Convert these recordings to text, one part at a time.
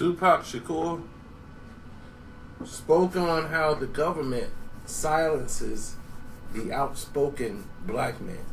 Tupac Shakur spoke on how the government silences the outspoken black man.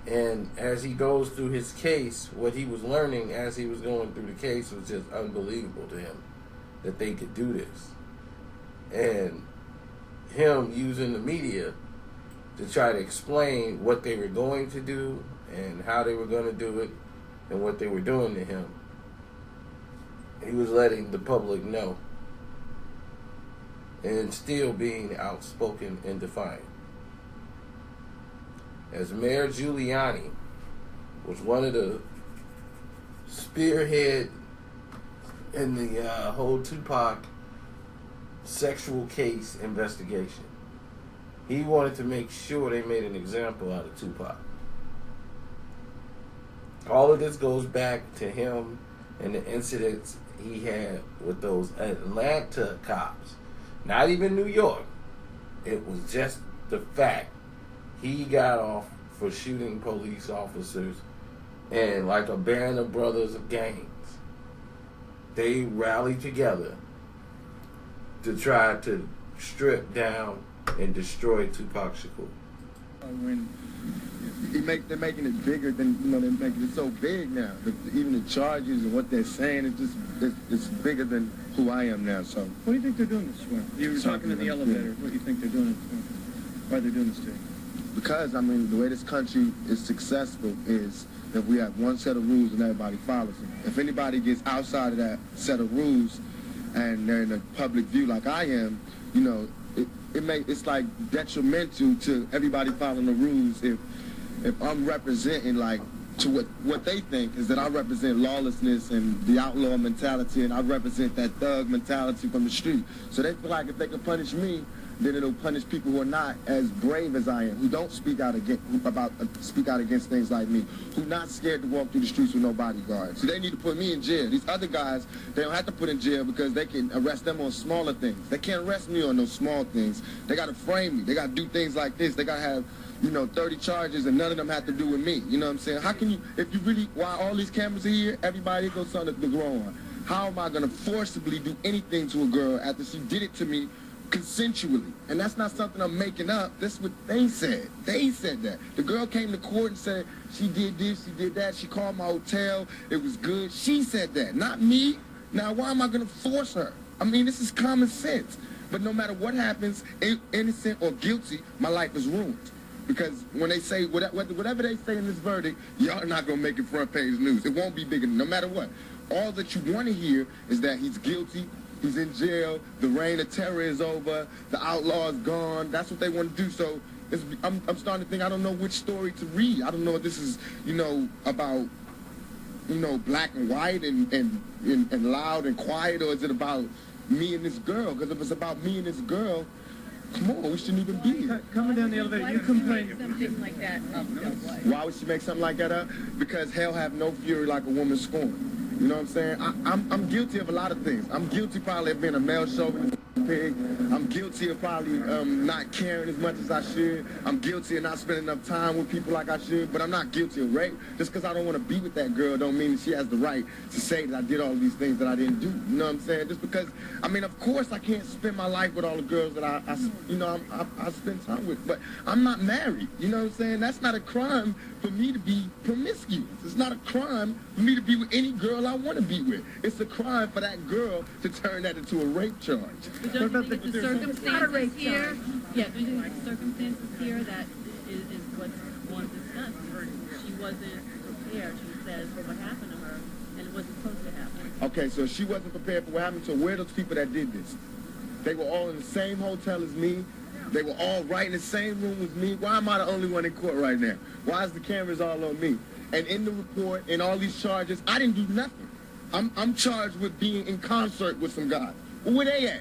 And as he goes through his case, what he was learning as he was going through the case was just unbelievable to him that they could do this. And him using the media to try to explain what they were going to do and how they were going to do it and what they were doing to him. He was letting the public know and still being outspoken and defiant. As Mayor Giuliani was one of the spearhead in the whole Tupac sexual case investigation, he wanted to make sure they made an example out of Tupac. All of this goes back to him and the incidents he had with those Atlanta cops. Not even New York. It was just the fact he got off for shooting police officers, and like a band of brothers of gangs, they rallied together to try to strip down and destroy Tupac Shakur. When they're making it bigger than, they're making it so big now. Even the charges and what they're saying, it's bigger than who I am now. So what do you think they're doing this for? You were talking in the elevator. What do you think they're doing it for? Why they're doing this to you? Because, the way this country is successful is that we have one set of rules and everybody follows them. If anybody gets outside of that set of rules and they're in a public view like I am, it's like detrimental to everybody following the rules if I'm representing to what they think is that I represent lawlessness and the outlaw mentality, and I represent that thug mentality from the street. So they feel like if they can punish me, then it'll punish people who are not as brave as I am, who don't speak out against things like me, who not scared to walk through the streets with no bodyguards. So they need to put me in jail. These other guys, they don't have to put in jail because they can arrest them on smaller things. They can't arrest me on those small things. They got to frame me. They got to do things like this. They got to have 30 charges, and none of them have to do with me. You know what I'm saying? How can you, if you really, while all these cameras are here, everybody goes something to grow on. How am I going to forcibly do anything to a girl after she did it to me consensually? And that's not something I'm making up. That's what they said. They said that. The girl came to court and said she did this, she did that, she called my hotel, it was good. She said that, not me. Now, why am I going to force her? This is common sense. But no matter what happens, innocent or guilty, my life is ruined. Because when they say, whatever they say in this verdict, y'all are not going to make it front page news. It won't be bigger, no matter what. All that you want to hear is that he's guilty, he's in jail, the reign of terror is over, the outlaw is gone. That's what they want to do. So I'm starting to think, I don't know which story to read. I don't know if this is, about, black and white and loud and quiet, or is it about me and this girl? Because if it's about me and this girl, come on, we shouldn't even be here. Coming down the elevator, you complain. Something like that up, Why would she make something like that up? Because hell have no fury like a woman scorned. You know what I'm saying? I'm guilty of a lot of things. I'm guilty probably of being a male chauvinist pig. I'm guilty of probably not caring as much as I should. I'm guilty of not spending enough time with people like I should. But I'm not guilty of rape. Just because I don't want to be with that girl don't mean that she has the right to say that I did all of these things that I didn't do. You know what I'm saying? Just because, of course I can't spend my life with all the girls that I spend time with. But I'm not married. You know what I'm saying? That's not a crime for me to be promiscuous. It's not a crime for me to be with any girl I want to be with. It's a crime for that girl to turn that into a rape charge. But don't you think the circumstances here? Yeah, don't you think the circumstances here that is what's one discussed? She wasn't prepared, she says, for what happened to her, and it wasn't supposed to happen. Okay, so she wasn't prepared for what happened to her. Where are those people that did this? They were all in the same hotel as me. They were all right in the same room as me. Why am I the only one in court right now? Why is the cameras all on me? And in the report, in all these charges, I didn't do nothing. I'm charged with being in concert with some guys. Where they at?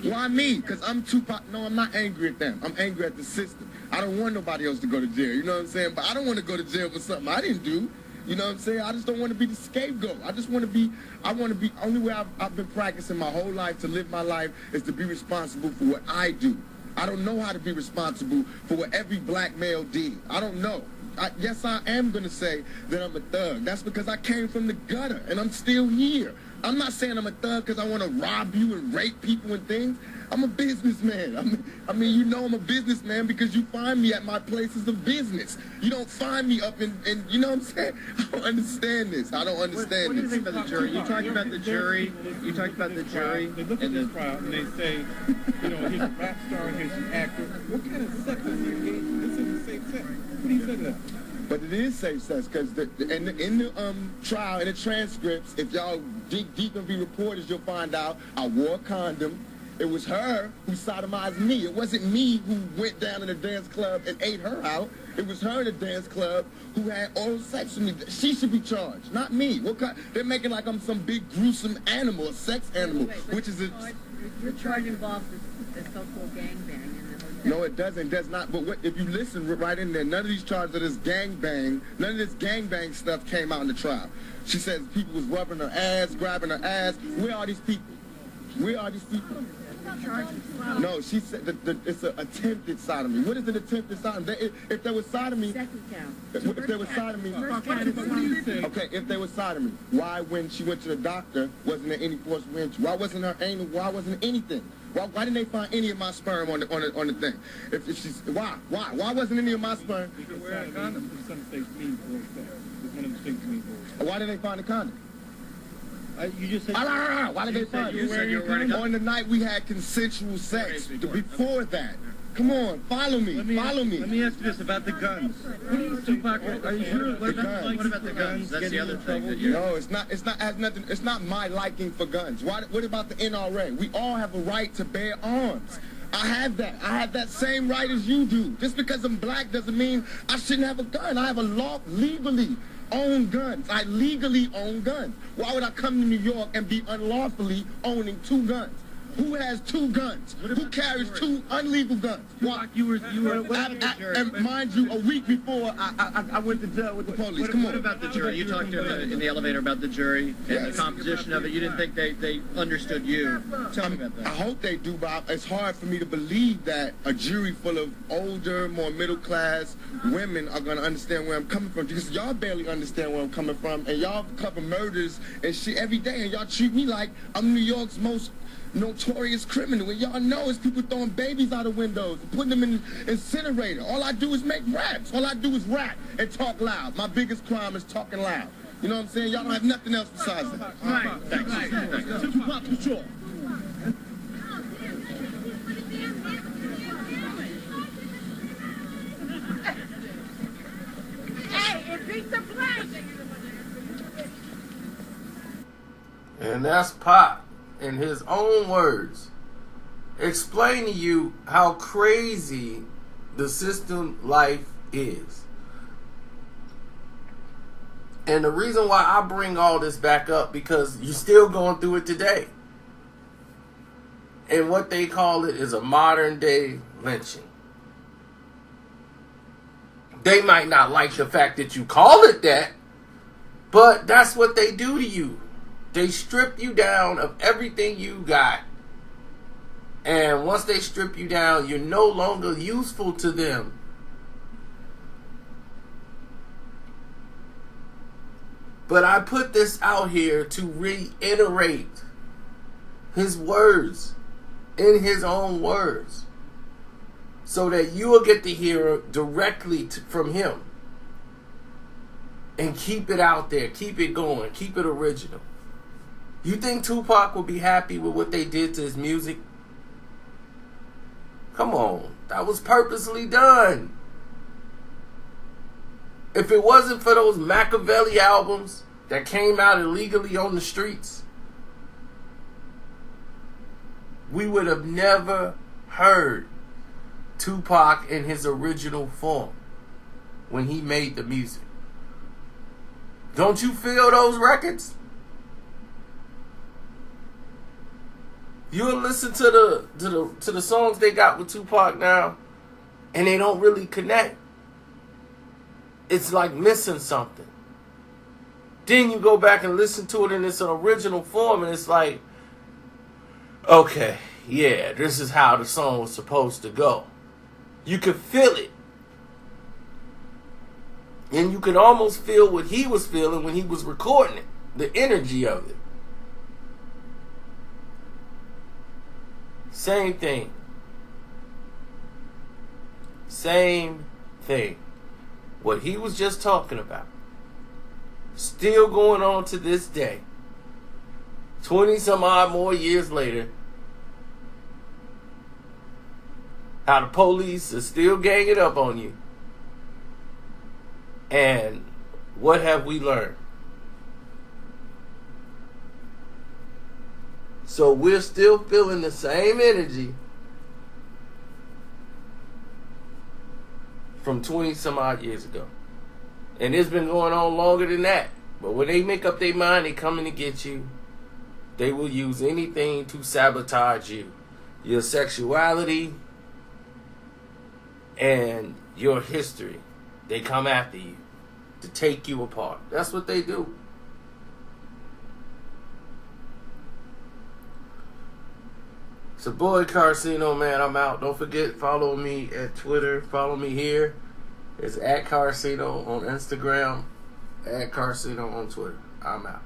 Why me? Because I'm Tupac. No, I'm not angry at them. I'm angry at the system. I don't want nobody else to go to jail. You know what I'm saying? But I don't want to go to jail for something I didn't do. You know what I'm saying? I just don't want to be the scapegoat. I want to be, only way I've been practicing my whole life to live my life is to be responsible for what I do. I don't know how to be responsible for what every black male did. I don't know. yes, I am going to say that I'm a thug. That's because I came from the gutter, and I'm still here. I'm not saying I'm a thug because I want to rob you and rape people and things. I'm a businessman. I mean, you know I'm a businessman because you find me at my places of business. You don't find me up in you know what I'm saying? I don't understand this. I don't understand what do you this. think about the jury? You talked about the jury. You talked about the jury. They look at this trial and they say, you know, here's a rap star, here's an actor. What kind of sex is he engaged? This isn't safe sex. What do you say to that? But it is safe sex because in the trial, in the transcripts, if y'all dig deep and be reporters, you'll find out I wore a condom. It was her who sodomized me. It wasn't me who went down in the dance club and ate her out. It was her in the dance club who had oral sex with me. She should be charged, not me. What kind? They're making like I'm some big gruesome animal, a sex animal, which is a... Your charge involves the so-called gangbang in the hotel. No, it doesn't. It does not. But what, if you listen right in there, none of these charges of this gangbang, none of this gangbang stuff came out in the trial. She says people was rubbing her ass, grabbing her ass. Where are these people? Where are these people? No, she said it's an attempted sodomy. What is an attempted sodomy? If there was sodomy... Second count. If there was sodomy... Okay, if there was sodomy, why when she went to the doctor wasn't there any forcible entry? Why wasn't her anal? Why wasn't anything? Why didn't they find any of my sperm on the thing? If she's... Why wasn't any of my sperm? You can wear a condom. Some states mean oral sex. It's one of the states mean oral sex. Why didn't they find the condom? You just said... Why did they find it? On the night we had consensual sex. Before that. Come on, follow me. Follow me. Let me ask you this about the guns. Tupac, are you sure? What about the guns? That's the other thing that you... No, it's not has nothing. It's not my liking for guns. What about the NRA? We all have a right to bear arms. I have that. I have that same right as you do. Just because I'm black doesn't mean I shouldn't have a gun. I have a law legally own guns. I legally own guns. Why would I come to New York and be unlawfully owning 2 guns? Who has 2 guns? Who carries 2 illegal guns? Why? You were and mind you, a week before I went to jail with the police. Come on. What about the jury? You talked in the elevator about the jury and the composition of it. You didn't think they understood you. Tell me about that. I hope they do, but it's hard for me to believe that a jury full of older, more middle-class women are going to understand where I'm coming from. Because y'all barely understand where I'm coming from, and y'all cover murders and shit every day, and y'all treat me like I'm New York's most notorious criminal, and y'all know is people throwing babies out of windows and putting them in the incinerator. All I do is make raps. All I do is rap and talk loud. My biggest crime is talking loud. You know what I'm saying? Y'all don't have nothing else besides that. Right. Thanks. Tupac, for sure. Hey, it beats the flag. And that's Pop, in his own words, explain to you how crazy the system life is. And the reason why I bring all this back up, because you're still going through it today. And what they call it is a modern day lynching. They might not like the fact that you call it that, but that's what they do to you. They strip you down of everything you got. And once they strip you down, you're no longer useful to them. But I put this out here to reiterate his words in his own words, so that you will get to hear directly from him. And keep it out there. Keep it going. Keep it original. You think Tupac will be happy with what they did to his music? Come on. That was purposely done. If it wasn't for those Machiavelli albums that came out illegally on the streets, we would have never heard Tupac in his original form when he made the music. Don't you feel those records? You'll listen to the songs they got with Tupac now, and they don't really connect. It's like missing something. Then you go back and listen to it in its original form, and it's like, okay, yeah, this is how the song was supposed to go. You could feel it. And you could almost feel what he was feeling when he was recording it. The energy of it. Same thing. Same thing. What he was just talking about. Still going on to this day. 20 some odd more years later. How the police are still ganging up on you. And what have we learned? So we're still feeling the same energy from 20 some odd years ago. And it's been going on longer than that. But when they make up their mind, they coming to get you. They will use anything to sabotage you. Your sexuality and your history. They come after you to take you apart. That's what they do. It's a boy Carcino, man. I'm out. Don't forget, follow me at Twitter. Follow me here. It's @Carcino on Instagram. @Carcino on Twitter. I'm out.